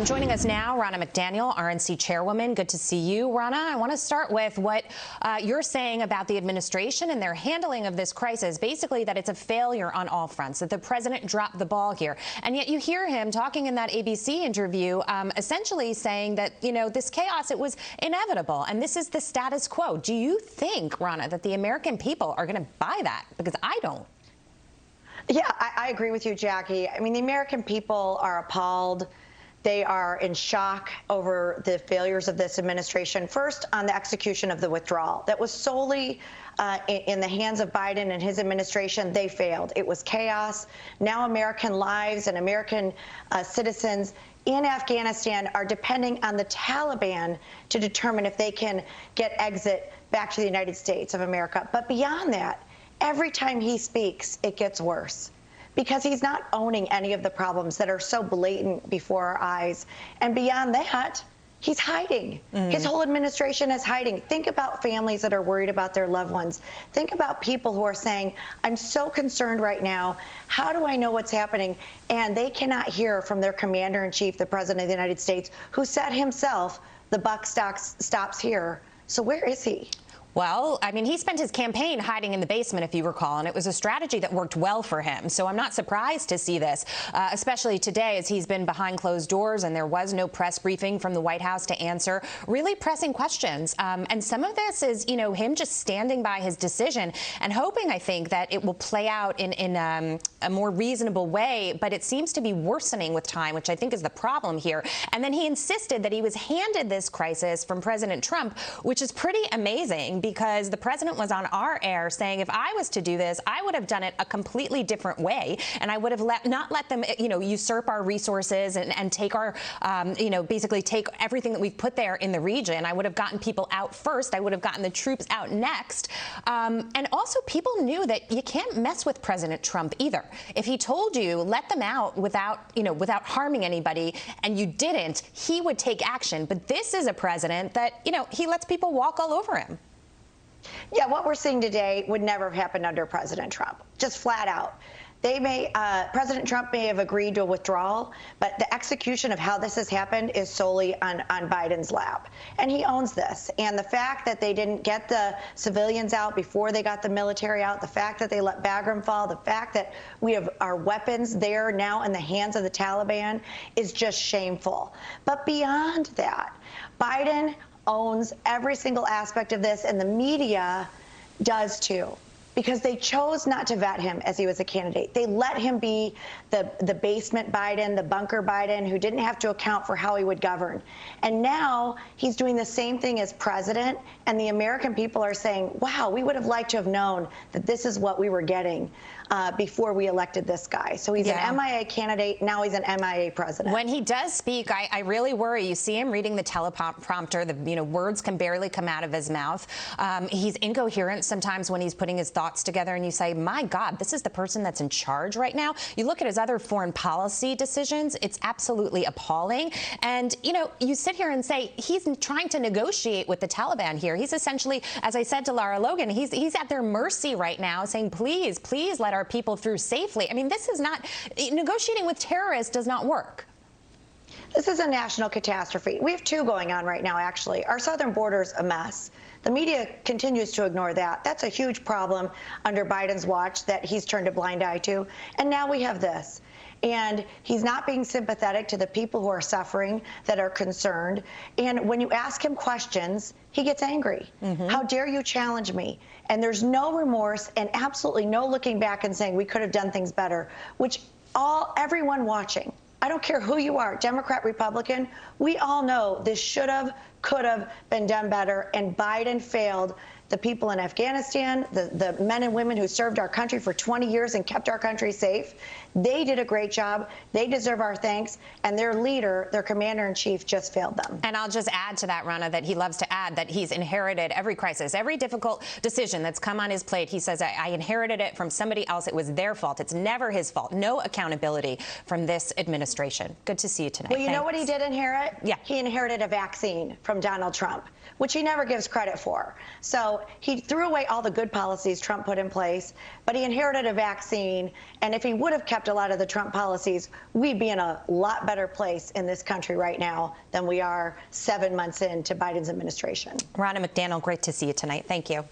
Joining us now, Ronna McDaniel, RNC Chairwoman. Good to see you, Ronna. I want to start with what you're saying about the administration and their handling of this crisis, basically that it's a failure on all fronts, that the president dropped the ball here. And yet you hear him talking in that ABC interview, essentially saying that, you know, this chaos, it was inevitable, and this is the status quo. Do you think, Ronna, that the American people are going to buy that? Because I don't. Yeah, I agree with you, Jackie. I mean, the American people are appalled. They are in shock over the failures of this administration. First, on the execution of the withdrawal. That was solely in the hands of Biden and his administration. They failed. It was chaos. Now American lives and American citizens in Afghanistan are depending on the Taliban to determine if they can get exit back to the United States of America. But beyond that, every time he speaks, it gets worse, because he's not owning any of the problems that are so blatant before our eyes. And beyond that, he's hiding. His whole administration is hiding. Think about families that are worried about their loved ones. Think about people who are saying, I'm so concerned right now. How do I know what's happening? And they cannot hear from their commander-in-chief, the president of the United States, who said himself, the buck stops here. So where is he? Well, I mean, he spent his campaign hiding in the basement, if you recall, and it was a strategy that worked well for him. So I'm not surprised to see this, especially today, as he's been behind closed doors and there was no press briefing from the White House to answer really pressing questions. And some of this is, you know, him just standing by his decision and hoping, I think, that it will play out in a more reasonable way. But it seems to be worsening with time, which I think is the problem here. And then he insisted that he was handed this crisis from President Trump, which is pretty amazing, because the president was on our air saying, if I was to do this, I would have done it a completely different way, and I would have not let them, you know, usurp our resources and take our, you know, basically take everything that we've put there in the region. I would have gotten people out first. I would have gotten the troops out next. And also, people knew that you can't mess with President Trump either. If he told you, let them out without, you know, without harming anybody, and you didn't, he would take action. But this is a president that, you know, he lets people walk all over him. Yeah, what we're seeing today would never have happened under President Trump, just flat out. They may, President Trump may have agreed to a withdrawal, but the execution of how this has happened is solely on Biden's lap. And he owns this. And the fact that they didn't get the civilians out before they got the military out, the fact that they let Bagram fall, the fact that we have our weapons there now in the hands of the Taliban is just shameful. But beyond that, Biden owns every single aspect of this, and the media does too, because they chose not to vet him as he was a candidate. They let him be the basement Biden, the bunker Biden, who didn't have to account for how he would govern. And now he's doing the same thing as president, and the American people are saying, wow, we would have liked to have known that this is what we were getting before we elected this guy. So he's an MIA candidate. Now he's an MIA president. When he does speak, I really worry. You see him reading the teleprompter. The words can barely come out of his mouth. He's incoherent sometimes when he's putting his thoughts together, and you say, my God, this is the person that's in charge right now. You look at his other foreign policy decisions, it's absolutely appalling. And, you know, you sit here and say he's trying to negotiate with the Taliban here. He's essentially, as I said to Lara Logan, he's at their mercy right now, saying, please, please let our people through safely. I mean, this is not, negotiating with terrorists does not work. This is a national catastrophe. We have two going on right now, actually. Our southern border's a mess. The media continues to ignore that. That's a huge problem under Biden's watch that he's turned a blind eye to. And now we have this. And he's not being sympathetic to the people who are suffering, that are concerned. And when you ask him questions, he gets angry. How dare you challenge me? And there's no remorse and absolutely no looking back and saying we could have done things better, which everyone watching, I don't care who you are, Democrat, Republican, we all know this should have, could have been done better, and Biden failed the people in Afghanistan, the men and women who served our country for 20 years and kept our country safe. They did a great job. They deserve our thanks. And their leader, their commander-in-chief, just failed them. And I'll just add to that, Ronna, that he loves to add that he's inherited every crisis, every difficult decision that's come on his plate. He says, I inherited it from somebody else. It was their fault. It's never his fault. No accountability from this administration. Good to see you tonight. Well, you know what he did inherit? Yeah. He inherited a vaccine from Donald Trump, which he never gives credit for. So he threw away all the good policies Trump put in place, but he inherited a vaccine. And if he would have kept kept a lot of the Trump policies, we'd be in a lot better place in this country right now than we are 7 months into Biden's administration. Ronna McDaniel, great to see you tonight. Thank you.